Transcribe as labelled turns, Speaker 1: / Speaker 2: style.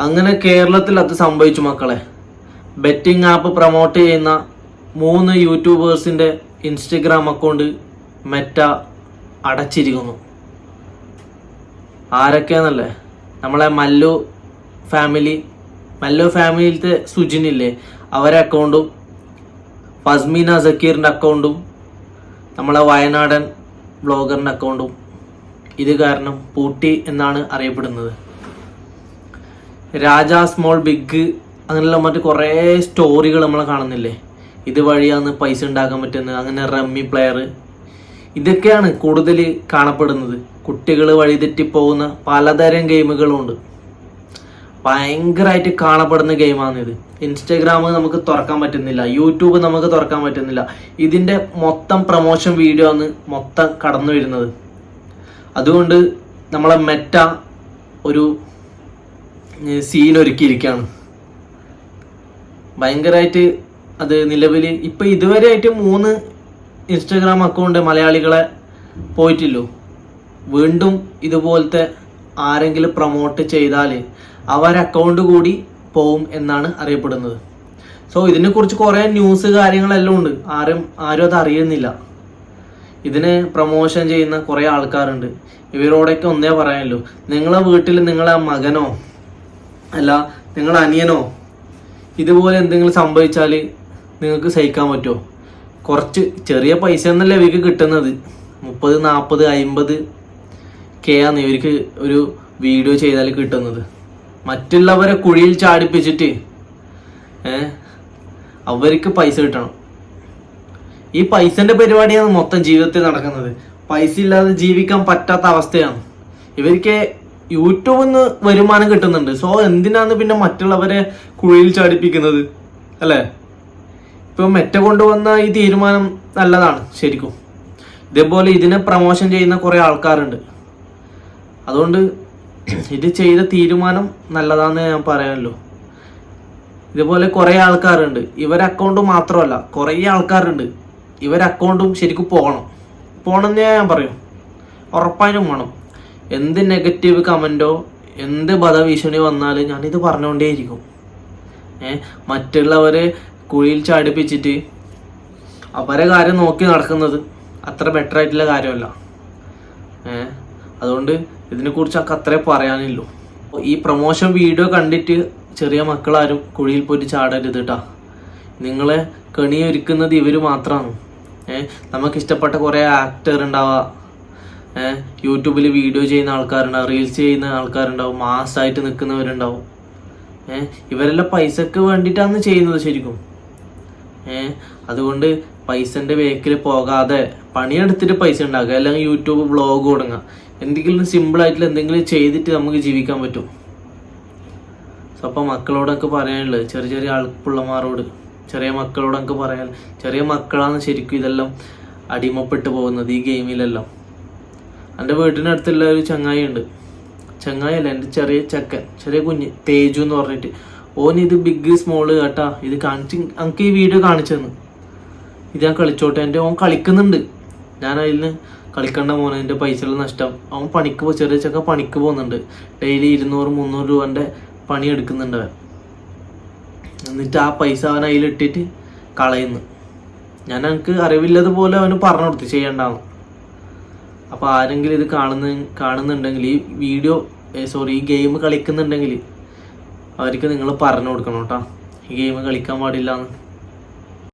Speaker 1: അങ്ങനെ കേരളത്തിൽ അത് സംഭവിച്ചു മക്കളെ. ബെറ്റിംഗ് ആപ്പ് പ്രൊമോട്ട് ചെയ്യുന്ന 3 യൂട്യൂബേഴ്സിന്റെ ഇൻസ്റ്റഗ്രാം അക്കൗണ്ട് മെറ്റ അടച്ചിരിക്കുന്നു. ആരൊക്കെയാന്നല്ലേ? നമ്മളെ മല്ലു ഫാമിലിയിലത്തെ സുജിനില്ലേ, അവരെ അക്കൗണ്ടും ഫസ്മീന സക്കീറിന്റെ അക്കൗണ്ടും നമ്മളെ വയനാടൻ ബ്ലോഗറിന്റെ അക്കൗണ്ടും ഇത് കാരണം പൂട്ടി എന്നാണ് അറിയപ്പെടുന്നത്. രാജ സ്മോൾ ബിഗ് അങ്ങനെയുള്ള മറ്റു കുറേ സ്റ്റോറികൾ നമ്മൾ കാണുന്നില്ലേ, ഇതുവഴിയാണ് പൈസ ഉണ്ടാക്കാൻ പറ്റുന്നത്. അങ്ങനെ റമ്മി പ്ലെയർ, ഇതൊക്കെയാണ് കൂടുതൽ കാണപ്പെടുന്നത്. കുട്ടികൾ വഴിതെറ്റിപ്പോകുന്ന പലതരം ഗെയിമുകളുണ്ട്. ഭയങ്കരമായിട്ട് കാണപ്പെടുന്ന ഗെയിമാണിത്. ഇൻസ്റ്റഗ്രാം നമുക്ക് തുറക്കാൻ പറ്റുന്നില്ല, യൂട്യൂബ് നമുക്ക് തുറക്കാൻ പറ്റുന്നില്ല. ഇതിൻ്റെ മൊത്തം പ്രൊമോഷൻ വീഡിയോ ആണ് മൊത്തം കടന്നു വരുന്നത്. അതുകൊണ്ട് നമ്മളെ മെറ്റ ഒരു സീൻ ഒരുക്കിയിരിക്കുകയാണ്. ഭയങ്കരമായിട്ട് അത് നിലവിൽ ഇപ്പം ഇതുവരെയായിട്ട് 3 ഇൻസ്റ്റഗ്രാം അക്കൗണ്ട് മലയാളികളെ പോയിട്ടില്ലോ. വീണ്ടും ഇതുപോലത്തെ ആരെങ്കിലും പ്രൊമോട്ട് ചെയ്താൽ അവർ അക്കൗണ്ട് കൂടി പോവും എന്നാണ് അറിയപ്പെടുന്നത്. സോ ഇതിനെക്കുറിച്ച് കുറേ ന്യൂസ് കാര്യങ്ങളെല്ലാം ഉണ്ട്. ആരും അത് അറിയുന്നില്ല. ഇതിന് പ്രൊമോഷൻ ചെയ്യുന്ന കുറേ ആൾക്കാരുണ്ട്. ഇവരോടൊക്കെ ഒന്നേ പറയാനല്ലോ, നിങ്ങളെ വീട്ടിൽ നിങ്ങളെ മകനോ അല്ല നിങ്ങളെ അനിയനോ ഇതുപോലെ എന്തെങ്കിലും സംഭവിച്ചാൽ നിങ്ങൾക്ക് സഹിക്കാൻ പറ്റുമോ? കുറച്ച് ചെറിയ പൈസ എന്നല്ലേ ഇവർക്ക് കിട്ടുന്നത്. 30, 40, 50K ആണ് ഇവർക്ക് ഒരു വീഡിയോ ചെയ്താൽ കിട്ടുന്നത്. മറ്റുള്ളവരെ കുഴിയിൽ ചാടിപ്പിച്ചിട്ട് അവർക്ക് പൈസ കിട്ടണം. ഈ പൈസന്റെ പരിപാടിയാണ് മൊത്തം ജീവിതത്തിൽ നടക്കുന്നത്. പൈസ ഇല്ലാതെ ജീവിക്കാൻ പറ്റാത്ത അവസ്ഥയാണ്. ഇവർക്ക് യൂട്യൂബിൽ നിന്ന് വരുമാനം കിട്ടുന്നുണ്ട്. സോ എന്തിനാണ് പിന്നെ മറ്റുള്ളവരെ കുഴിയിൽ ചാടിപ്പിക്കുന്നത് അല്ലേ? ഇപ്പൊ മെറ്റ കൊണ്ടുവന്ന ഈ തീരുമാനം നല്ലതാണ് ശരിക്കും. ഇതേപോലെ ഇതിനെ പ്രൊമോഷൻ ചെയ്യുന്ന കുറെ ആൾക്കാരുണ്ട്. അതുകൊണ്ട് ഇത് ചെയ്ത തീരുമാനം നല്ലതാന്ന് ഞാൻ പറയാനല്ലോ. ഇതുപോലെ കുറെ ആൾക്കാരുണ്ട്. ഇവരെ അക്കൗണ്ട് മാത്രമല്ല, കുറെ ആൾക്കാരുണ്ട്. ഇവരെ അക്കൗണ്ടും ശരിക്കും പോകണമെന്നേ ഞാൻ പറയും. ഉറപ്പായിട്ടും വേണം. എന്ത് നെഗറ്റീവ് കമൻറ്റോ എന്ത് ബദഭീഷണി വന്നാലും ഞാനിത് പറഞ്ഞുകൊണ്ടേയിരിക്കും. മറ്റുള്ളവരെ കുഴിയിൽ ചാടിപ്പിച്ചിട്ട് അവരെ കാര്യം നോക്കി നടക്കുന്നത് അത്ര ബെറ്റർ ആയിട്ടുള്ള കാര്യമല്ല. അതുകൊണ്ട് ഇതിനെക്കുറിച്ചൊക്കെ അത്രേ പറയാനില്ലൂ. ഈ പ്രൊമോഷൻ വീഡിയോ കണ്ടിട്ട് ചെറിയ മക്കളാരും കുഴിയിൽ പോയിട്ട് ചാടരുത് കേട്ടോ. നിങ്ങളെ കെണിയൊരുക്കുന്നത് ഇവർ മാത്രമാണ്. നമുക്കിഷ്ടപ്പെട്ട കുറേ ആക്ടർ ഉണ്ടാവുക, യൂട്യൂബിൽ വീഡിയോ ചെയ്യുന്ന ആൾക്കാരുണ്ടാവും, റീൽസ് ചെയ്യുന്ന ആൾക്കാരുണ്ടാവും, മാസമായിട്ട് നിൽക്കുന്നവരുണ്ടാവും. ഇവരെല്ലാം പൈസക്ക് വേണ്ടിയിട്ടാണ് ചെയ്യുന്നത് ശരിക്കും. അതുകൊണ്ട് പൈസൻ്റെ ബേക്കിൽ പോകാതെ പണിയെടുത്തിട്ട് പൈസ ഉണ്ടാക്കുക, അല്ലെങ്കിൽ യൂട്യൂബ് വ്ളോഗ് തുടങ്ങുക. എന്തെങ്കിലും സിമ്പിളായിട്ടുള്ള എന്തെങ്കിലും ചെയ്തിട്ട് നമുക്ക് ജീവിക്കാൻ പറ്റും. സോ അപ്പോൾ മക്കളോടൊക്കെ പറയാനുള്ളത്, ചെറിയ ആൾപ്പിള്ളമാരോട്, ചെറിയ മക്കളോടൊക്കെ പറയാൻ, ചെറിയ മക്കളാണ് ശരിക്കും ഇതെല്ലാം അടിമപ്പെട്ട് പോകുന്നത് ഈ ഗെയിമിലെല്ലാം. എൻ്റെ വീട്ടിനടുത്തുള്ള ഒരു ചങ്ങായിയുണ്ട്. ചങ്ങായിയല്ല, എൻ്റെ ചെറിയ ചെക്കൻ, ചെറിയ കുഞ്ഞ് തേജു എന്ന് പറഞ്ഞിട്ട്. ഇത് ബിഗ് സ്മോള് കേട്ടാ, ഇത് കാണിച്ച് എനിക്ക് ഈ വീഡിയോ കാണിച്ചു തന്നു. ഇത് ഞാൻ കളിച്ചോട്ടെ, ഓൻ കളിക്കുന്നുണ്ട്. ഞാൻ അതിൽ നിന്ന് കളിക്കേണ്ട മോനെ, എൻ്റെ പൈസയുള്ള നഷ്ടം. അവൻ ചെറിയ ചെക്ക പണിക്ക് പോകുന്നുണ്ട്. ഡെയിലി 200-300 രൂപൻ്റെ പണി എടുക്കുന്നുണ്ട് അവൻ. എന്നിട്ട് ആ പൈസ അവൻ അതിലിട്ടിട്ട് കളയുന്നു. ഞാൻ എനിക്ക് അറിവില്ലതുപോലെ അവന് പറഞ്ഞു കൊടുത്തു ചെയ്യണ്ടാവും. അപ്പോൾ ആരെങ്കിലും ഇത് കാണുന്നുണ്ടെങ്കിൽ ഈ ഗെയിം കളിക്കുന്നുണ്ടെങ്കിൽ അവർക്ക് നിങ്ങൾ പറഞ്ഞു കൊടുക്കണം കേട്ടോ, ഈ ഗെയിം കളിക്കാൻ പാടില്ല എന്ന്.